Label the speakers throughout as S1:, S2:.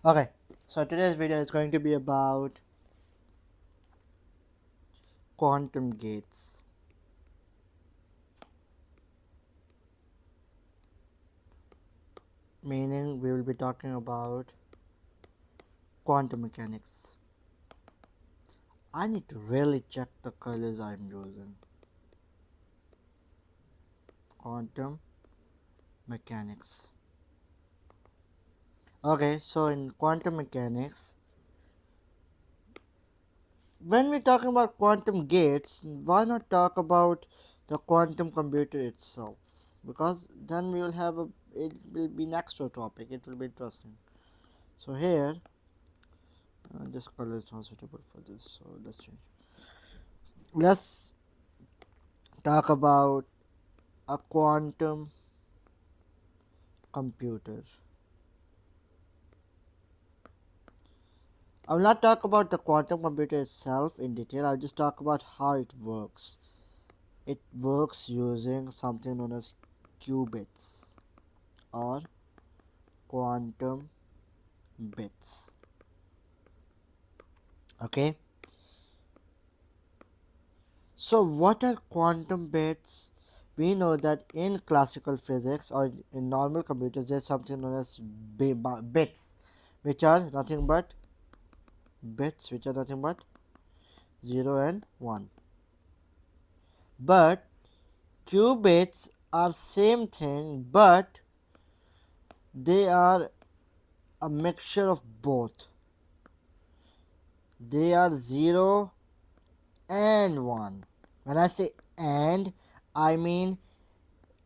S1: Okay, so today's video is going to be about quantum gates. Meaning, we will be talking about quantum mechanics. I need to really check the colors I'm using. Quantum mechanics. Okay, so in quantum mechanics, when we're talking about quantum gates, why not talk about the quantum computer itself? Because then we will have a it will be an extra topic. It will be interesting. So here, this color is not suitable for this, so let's change. Let's talk about a quantum computer. I will not talk about the quantum computer itself in detail. I'll just talk about how it works. It works using something known as qubits or quantum bits. Okay, so what are quantum bits? We know that in classical physics or in normal computers there's something known as bits, which are nothing but 0 and 1. But qubits are same thing, but they are a mixture of both. They are 0 and 1. When I say and, I mean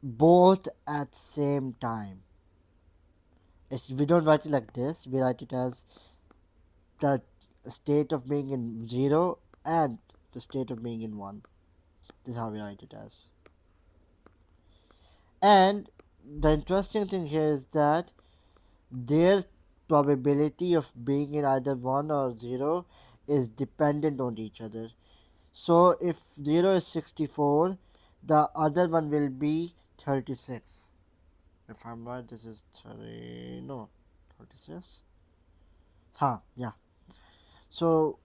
S1: both at same time. We don't write it like this. We write it as the state of being in 0 and the state of being in 1. This is how we write it as. And the interesting thing here is that their probability of being in either 1 or 0 is dependent on each other. So if 0 is 64, the other one will be 36. If I'm right, this is 30. No, 36. Yeah. So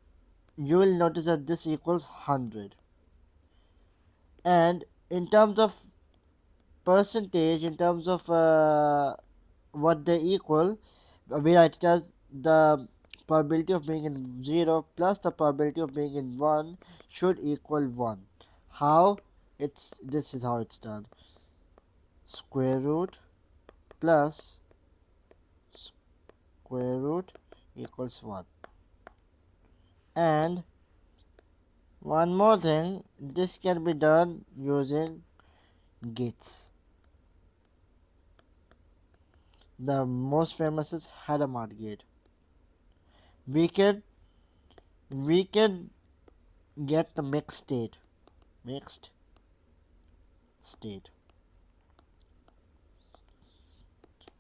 S1: you will notice that this equals 100. And in terms of percentage, in terms of what they equal, we write it as the probability of being in 0 plus the probability of being in 1 should equal 1. How? This is how it's done. Square root plus square root equals 1. And one more thing, this can be done using gates. The most famous is Hadamard gate. We can get the mixed state,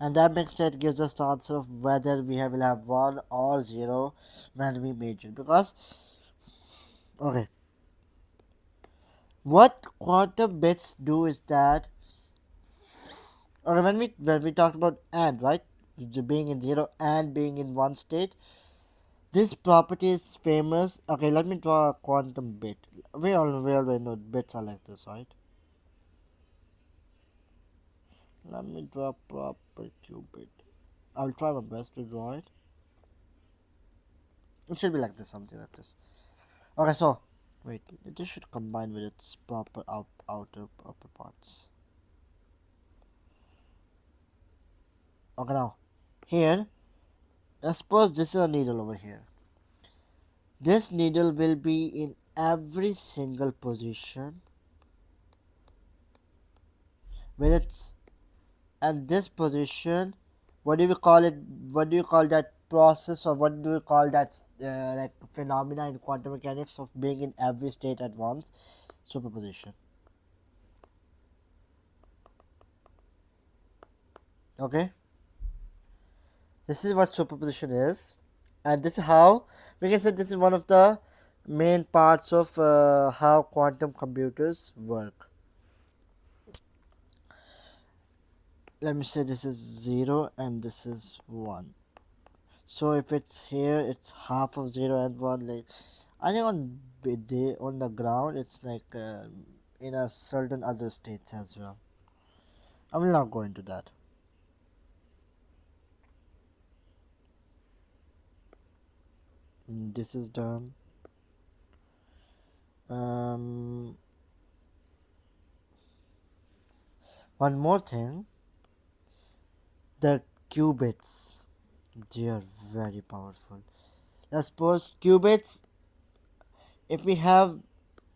S1: and that mixed state gives us the answer of whether will have 1 or 0 when we measure. Because okay, what quantum bits do is that, or when we talked about and, right, being in 0 and being in 1 state, this property is famous. Okay, let me draw a quantum bit. We already know bits are like this, right? Let me draw a proper qubit. I'll try my best to draw it. It should be like this, something like this. Okay, so wait, this should combine with its proper outer upper parts. Okay, now here, let's suppose this is a needle over here. This needle will be in every single position when it's at this position. What do we call it? What do you call that process, or what do you call that like phenomena in quantum mechanics of being in every state at once? Superposition. Okay, this is what superposition is, and this is how we can say this is one of the main parts of how quantum computers work. Let me say this is 0 and this is 1. So if it's here, it's half of 0 and 1. Like I think on the ground, it's like in a certain other states as well. I will not go into that. This is done. Um, One more thing, the qubits. They are very powerful. Let's suppose qubits. If we have,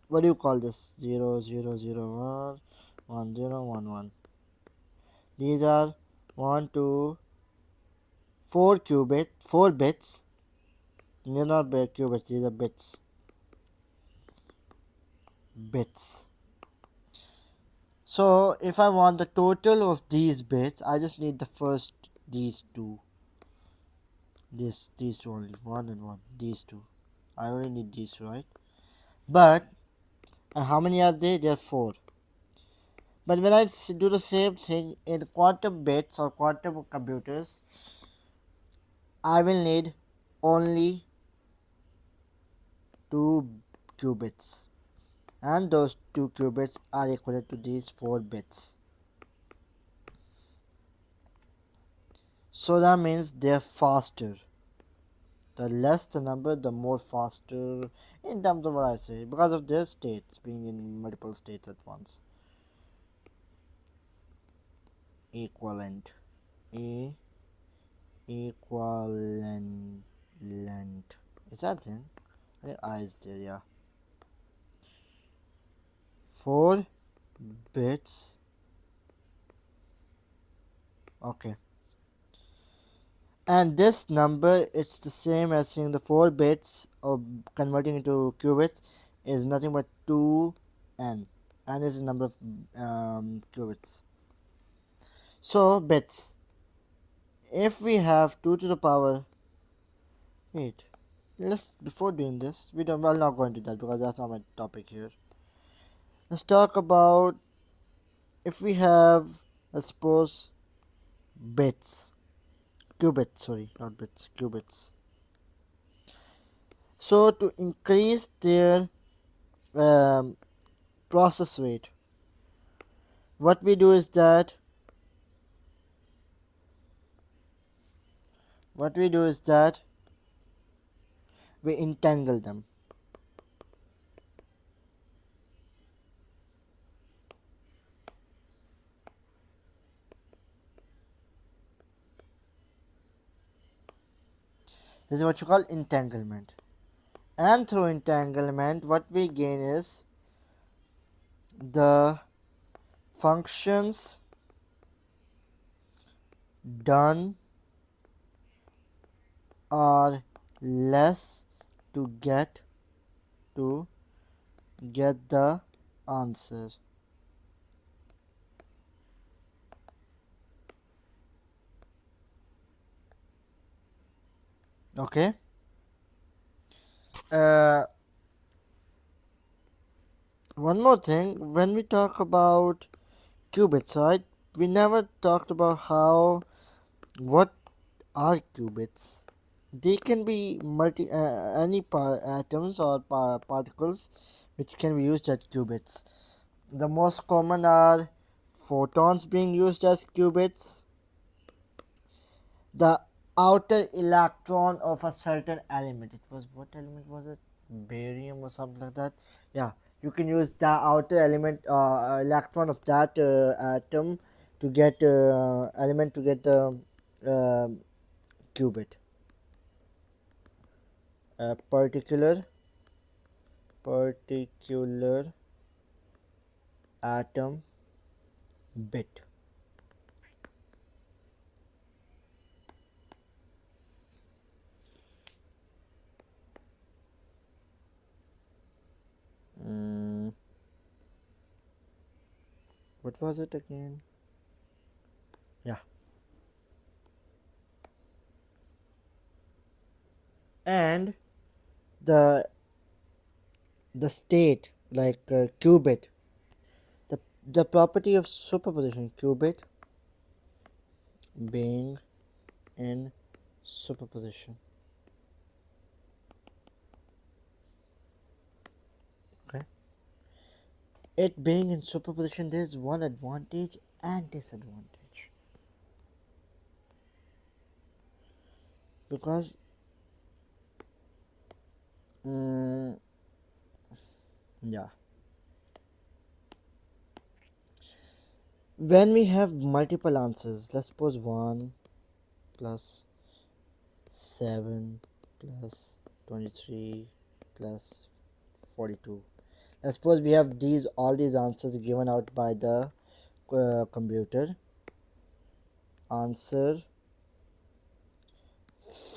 S1: what do you call this? 0 0 0 1 1 0 1 1. These are 1 2 4 bits. They're not qubits. These are bits. So if I want the total of these bits, I just need the first these two. These two only, one and one. These two. I only need these two, right? But how many are they? There are four. But when I do the same thing in quantum bits or quantum computers, I will need only two qubits, and those two qubits are equal to these 4 bits. So that means they're faster. The less the number, the more faster in terms of what I say, because of their states being in multiple states at once. Equivalent. Equivalent. Is that thing? I think I is there, yeah. 4 bits. Okay. And this number, it's the same as saying the 4 bits of converting into qubits is nothing but 2n. And is the number of qubits. So bits. If we have 2 to the power 8. Let's, before doing this, I'll not go into that because that's not my topic here. Let's talk about if we have, let's suppose, bits. Qubits, sorry, not bits, qubits. So to increase their um, process rate, what we do is that we entangle them. This is what you call entanglement. And through entanglement, what we gain is the functions done are less to get the answer. Okay. One more thing, when we talk about qubits, right? We never talked about what are qubits. They can be atoms or particles which can be used as qubits. The most common are photons being used as qubits, the outer electron of a certain element. It was, what element was it? Barium or something like that. Yeah, you can use the outer electron of that atom to get element to get the uh, qubit. A particular atom bit. What was it again? Yeah. And the state, like qubit, the property of superposition, qubit being in superposition. Okay, it being in superposition, there is one advantage and disadvantage, because yeah, when we have multiple answers, let's suppose 1 plus 7 plus 23 plus 42. Let's suppose we have all these answers given out by the computer. Answer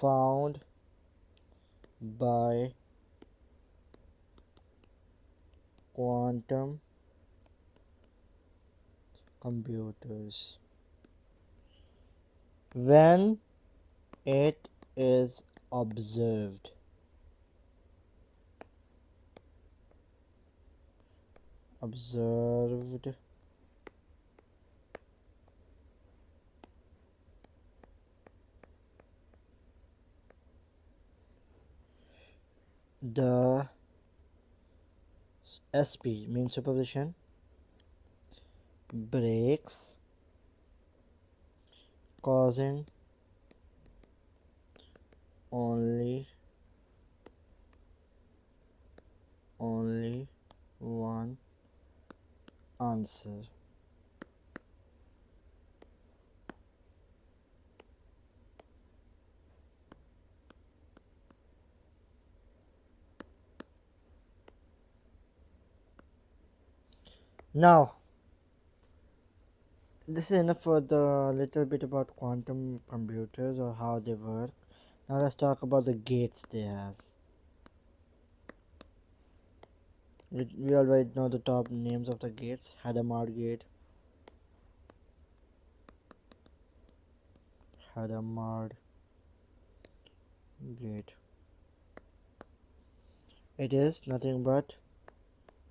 S1: found by quantum computers when it is observed. Observed the SP mean superposition breaks, causing only one answer. Now, this is enough for the little bit about quantum computers or how they work. Now let's talk about the gates they have. We already know the top names of the gates: Hadamard gate, Hadamard gate. It is nothing but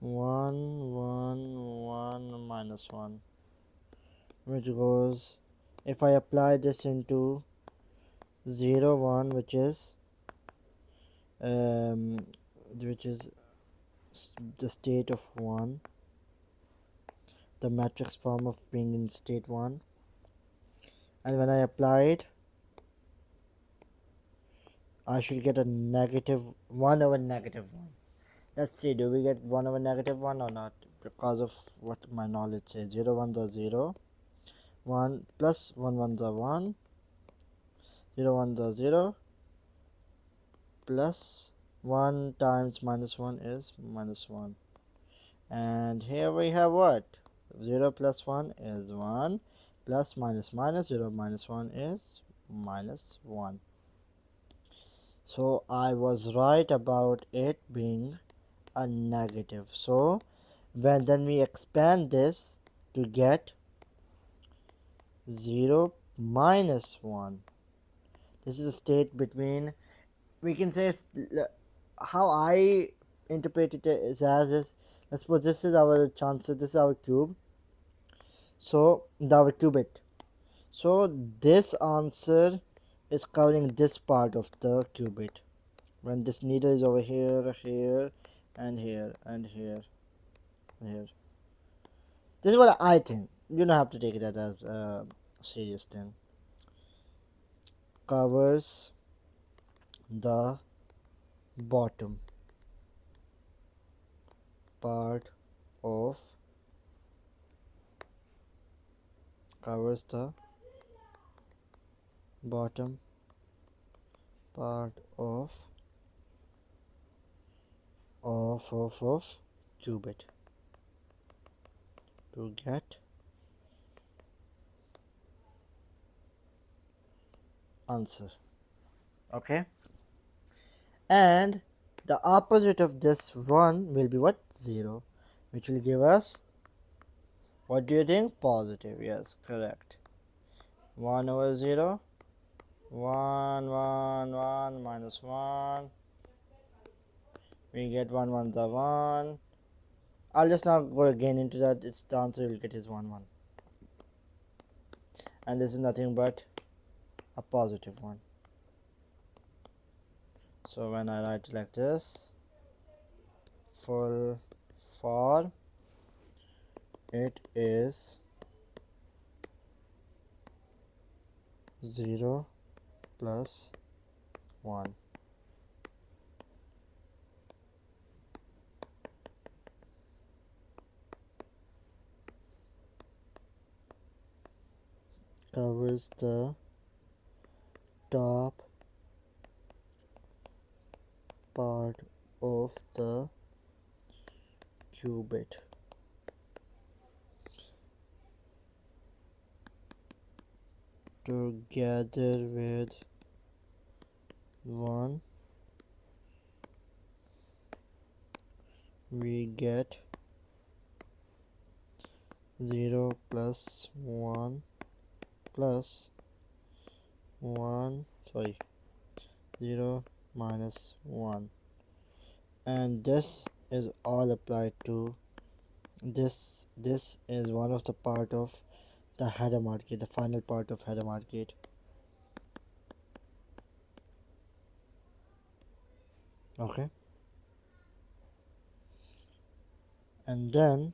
S1: 1 1 1 minus 1, which goes, if I apply this into 0 1, which is the state of 1, the matrix form of being in state 1, and when I apply it, I should get a negative 1 over negative 1. Let's see, do we get 1 over negative 1 or not? Because of what my knowledge says. 0 1s are 0, 1 plus 1 1s are 1, 0 1s are 0, plus 1 times minus 1 is minus 1. And here we have what? 0 plus 1 is 1, plus minus minus 0 minus 1 is minus 1. So I was right about it being a negative. So then we expand this to get 0 minus 1. This is a state between, we can say, how I interpret it is as is, let's suppose this is our chances, this is our cube, so our qubit. So this answer is covering this part of the qubit, when this needle is over here, here, and here, and here, and here. This is what I think. You don't have to take it as a serious thing. Covers the bottom part of, covers the bottom part of qubit to get answer. Okay, and the opposite of this 1 will be what? 0, which will give us, what do you think? Positive. Yes, correct. 1 over 0, 1 1 1 minus 1, we get 1 1s are 1. I'll just not go again into that. It's the answer you'll get is 1 1, and this is nothing but a positive 1. So when I write it like this, full for it is 0 plus 1. Covers the top part of the qubit. Together with 1, we get 0 plus 1 plus 1, 0 minus 1, and this is all applied to this. This is one of the part of the Hadamard gate, the final part of Hadamard gate. Okay, and then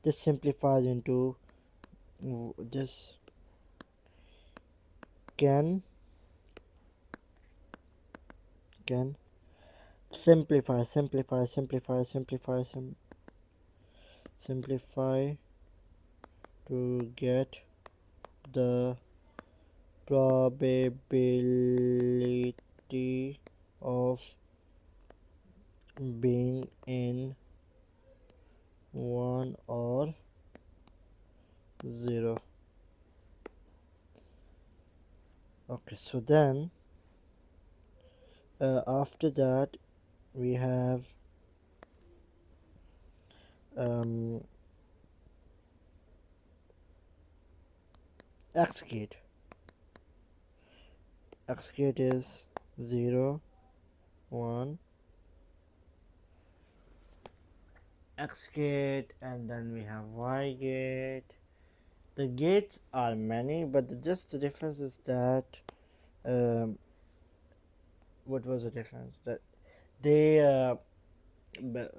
S1: this simplifies into this can simplify to get the probability of being in 1 or 0. Okay, so then after that we have X gate. X gate is 0 1 X gate, and then we have Y gate. The gates are many, but just the difference is that what was the difference? That they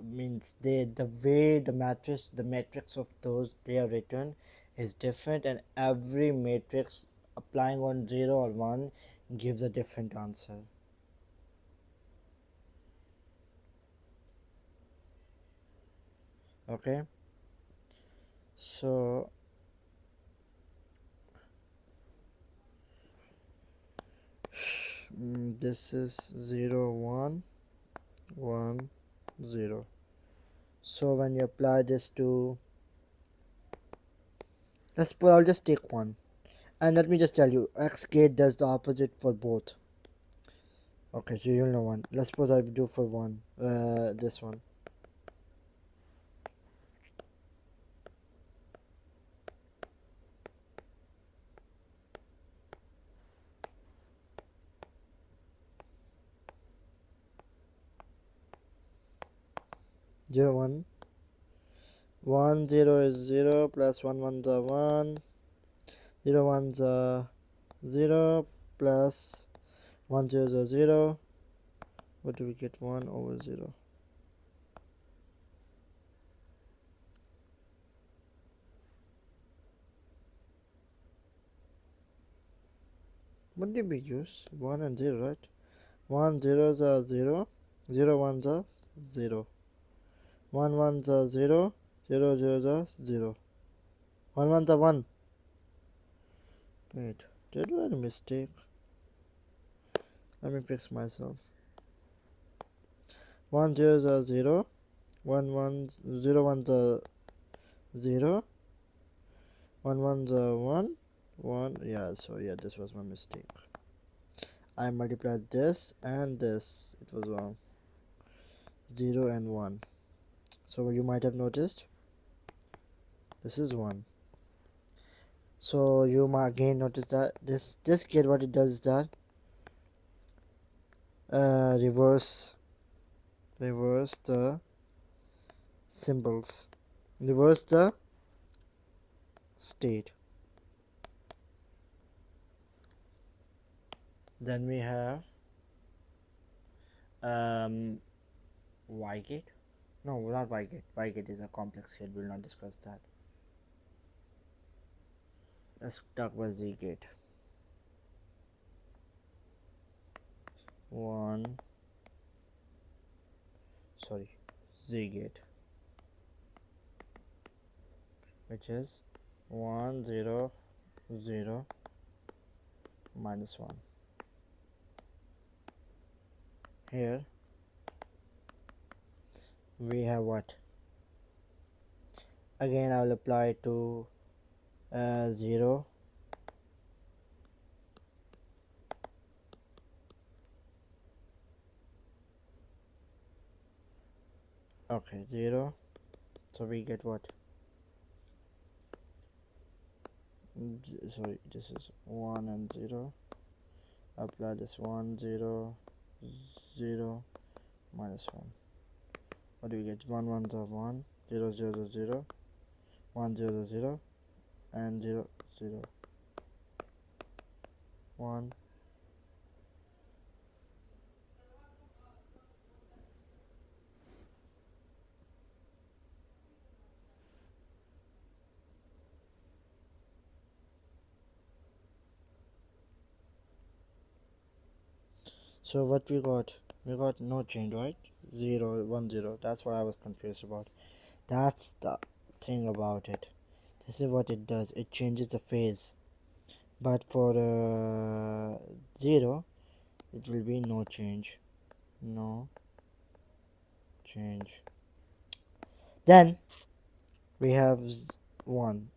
S1: means the way the matrix of those they are written is different, and every matrix applying on 0 or 1 gives a different answer. Okay, so this is 0 1 1 0. So when you apply this to, I'll just take 1, and let me just tell you, X gate does the opposite for both. Okay, so you'll know 1. Let's suppose I do for 1 this one. Zero one 1 0 is 0 plus 1 1 the 1, 0 1 the 0 plus 1 0 the 0. What do we get? 1 over 0. What did we use? 1 and 0, right? 1 0 the 0, 0 1 the 0, 1 1 the 0, 0 0 the 0, 1 1 the 1. Wait, did I do a mistake? Let me fix myself. 1 0 the 0, 1 1 0 1 the 0, 1 1 the 1 1. Yeah, so yeah, this was my mistake. I multiplied this and this, it was wrong. 0 and 1. So you might have noticed this is 1. So you might again notice that this gate, what it does is that reverse the symbols, reverse the state. Then we have um y gate. No, not y gate. Y gate is a complex gate. We'll not discuss that. Let's talk about z gate. One, sorry, z gate, which is 1 0 0 minus 1. Here we have what? Again, I will apply to 0. Okay, 0. So we get what? Sorry, this is 1 and 0. Apply this 1 0 0 minus 1. What do we get? 1 1s are 1, 0 0 0, 1 0 0, and 0 0 1. So what we got? We got no change, right? 0 1 0. That's what I was confused about. That's the thing about it. This is what it does. It changes the phase. But for 0, it will be no change. No change. Then we have 1.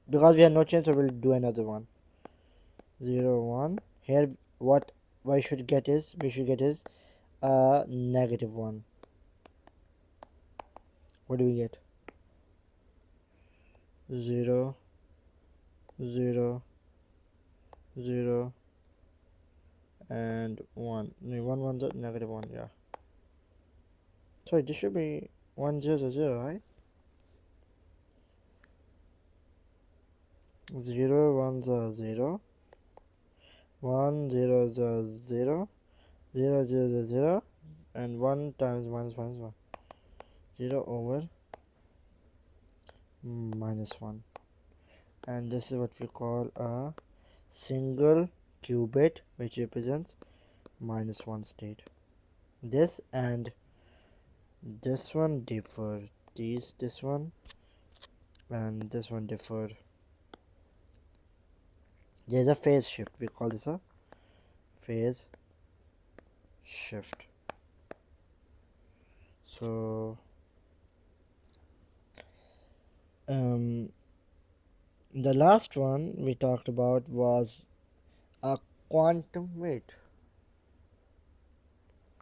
S1: Because we have no change, so we'll do another one. 0 1. Here, what we should get is a negative 1. What do we get? 0 0 0 and 1. No, 1 1 is negative 1. Yeah. So this should be 1 0 0, right? 0 1 0 1 0 0 0 0 0 0 and 1 times minus 1 is 1. 0 over minus 1. And this is what we call a single qubit, which represents minus 1 state. This and this one differ. This one and this one differ. There's a phase shift. We call this a phase shift. So the last one we talked about was a quantum weight.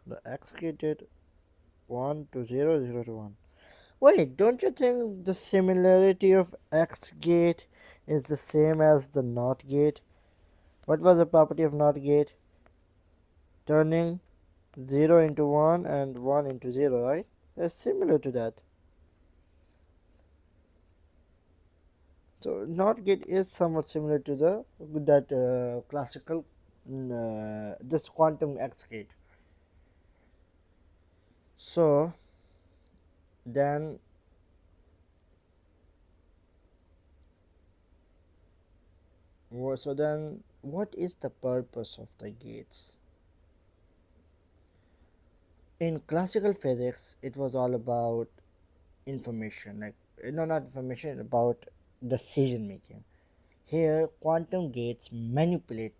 S1: The x gated 1 to 0 0 to 1. Wait, don't you think the similarity of x gate is the same as the NOT gate? What was the property of NOT gate? Turning 0 into 1 and 1 into 0, right? It's similar to that. So NOT gate is somewhat similar to that classical this quantum x gate. So then what is the purpose of the gates? In classical physics, it was all about information, like no, not information, about decision making. Here, quantum gates manipulate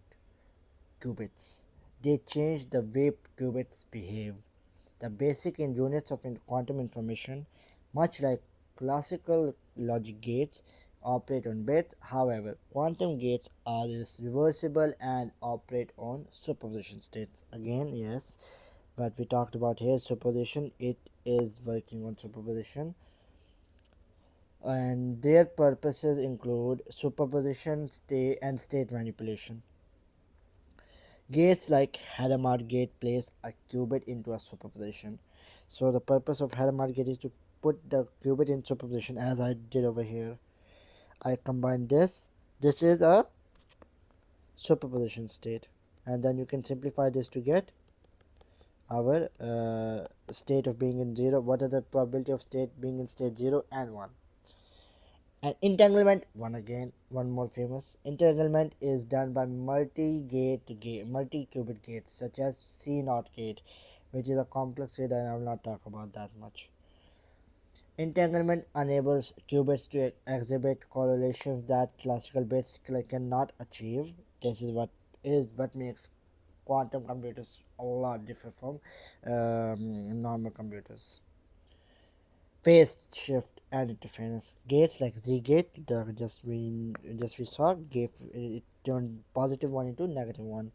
S1: qubits. They change the way qubits behave. The basic units of quantum information, much like classical logic gates, operate on bits. However, quantum gates are reversible and operate on superposition states. Again, yes, but we talked about here superposition. It is working on superposition, and their purposes include superposition, state manipulation. Gates like Hadamard gate place a qubit into a superposition. So the purpose of Hadamard gate is to put the qubit in superposition, as I did over here. I combine this. This is a superposition state, and then you can simplify this to get our state of being in 0, what are the probability of state being in state 0 and 1. And entanglement, one again, one more famous. Entanglement is done by multi-qubit gates such as C0 gate, which is a complex gate and I will not talk about that much. Entanglement enables qubits to exhibit correlations that classical bits cannot achieve. This is what makes quantum computers a lot different from normal computers. Phase shift and interference gates like Z gate, the just we saw, gave it turned positive one into negative one.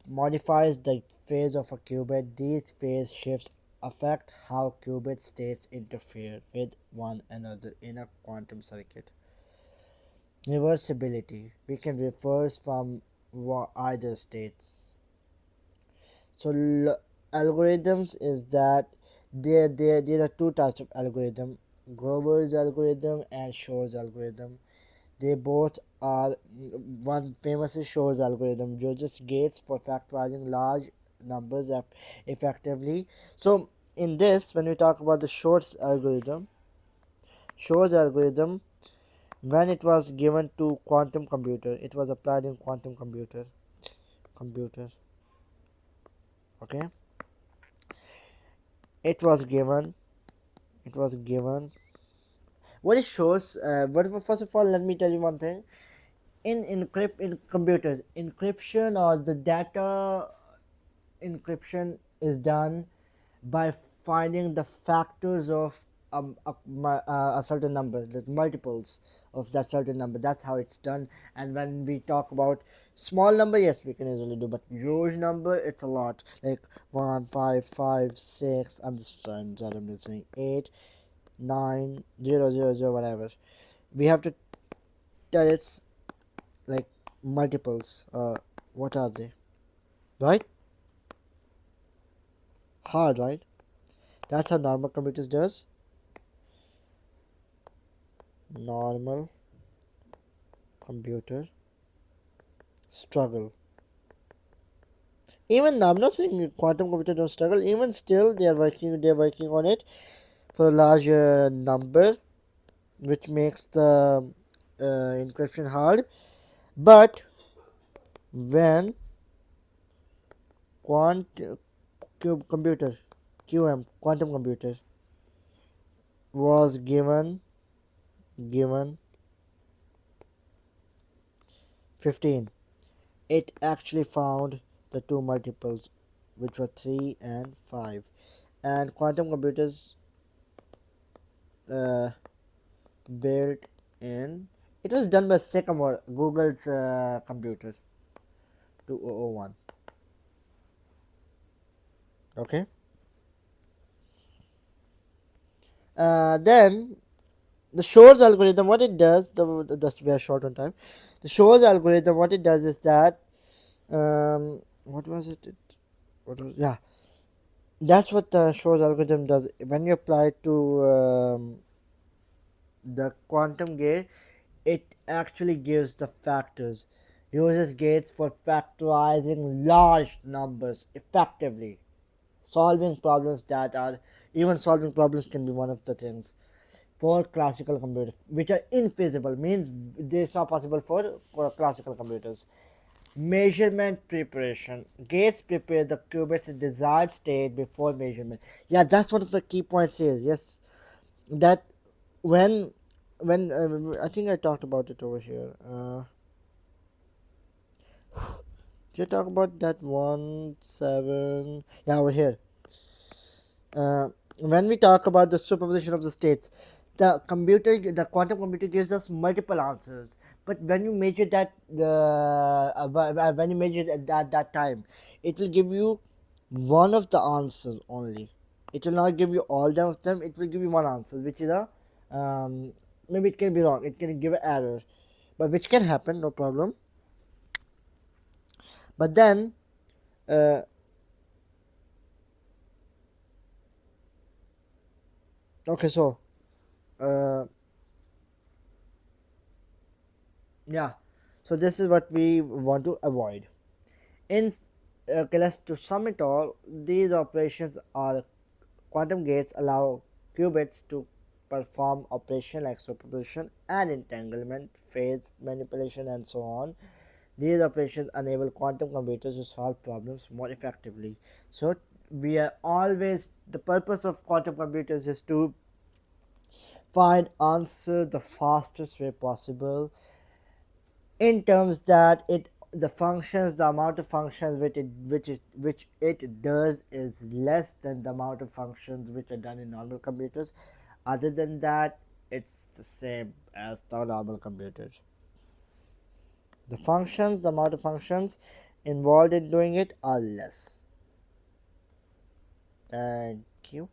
S1: Modifies the phase of a qubit. These phase shifts affect how qubit states interfere with one another in a quantum circuit. Reversibility. We can reverse from either states. So algorithms is that there are two types of algorithm: Grover's algorithm and Shor's algorithm. They both are, one famous is Shor's algorithm, uses gates for factorizing large numbers effectively. So in this, when we talk about the Shor's algorithm, when it was given to quantum computer, it was applied in quantum computer. Okay, it was given. It was given. What it shows. First of all, let me tell you one thing. In computers, encryption or the data encryption is done by finding the factors of a certain number, the multiples of that certain number. That's how it's done. And when we talk about small number, yes, we can easily do, but huge number, it's a lot, like 1 5 5 6, I'm just saying 8 9 0 0 0, whatever. We have to tell it's like multiples. What are they? Right? Hard, right? That's how normal computers does. Normal computer struggle. Even I'm not saying quantum computer don't struggle. Even still, they are working. They are working on it for a larger number, which makes the encryption hard. But when quant computer quantum computer was given 15, it actually found the two multiples, which were 3 and 5. And quantum computers uh, built in, it was done by Sycamore, Google's computer, 2001. Okay. Then the Shor's algorithm, what it does, that's very short on time. The Shor's algorithm, what it does is that, what was it? What was, yeah, that's what the Shor's algorithm does. When you apply it to the quantum gate, it actually gives the factors. Uses gates for factorizing large numbers effectively. Solving problems that are, even solving problems can be one of the things for classical computers, which are infeasible, means they are possible for classical computers. Measurement preparation. Gates prepare the qubits desired state before measurement. Yeah, that's one of the key points here. Yes, that when I think I talked about it over here. Did you talk about that 1 7? Yeah, over here. Uh, when we talk about the superposition of the states, the quantum computer gives us multiple answers. But when you measure when you measure it at that time, it will give you one of the answers only. It will not give you all of them. It will give you one answer, which is a maybe it can be wrong. It can give an error, but which can happen, no problem. But then, uh, okay, so uh, yeah, so this is what we want to avoid. In Okay, let's to sum it all. These operations are quantum gates allow qubits to perform operations like superposition and entanglement, phase manipulation, and so on. These operations enable quantum computers to solve problems more effectively. So we are always the purpose of quantum computers is to find answer the fastest way possible, in terms that it the functions the amount of functions which it does is less than the amount of functions which are done in normal computers. Other than that, it's the same as the normal computers. The amount of functions involved in doing it are less. Thank you.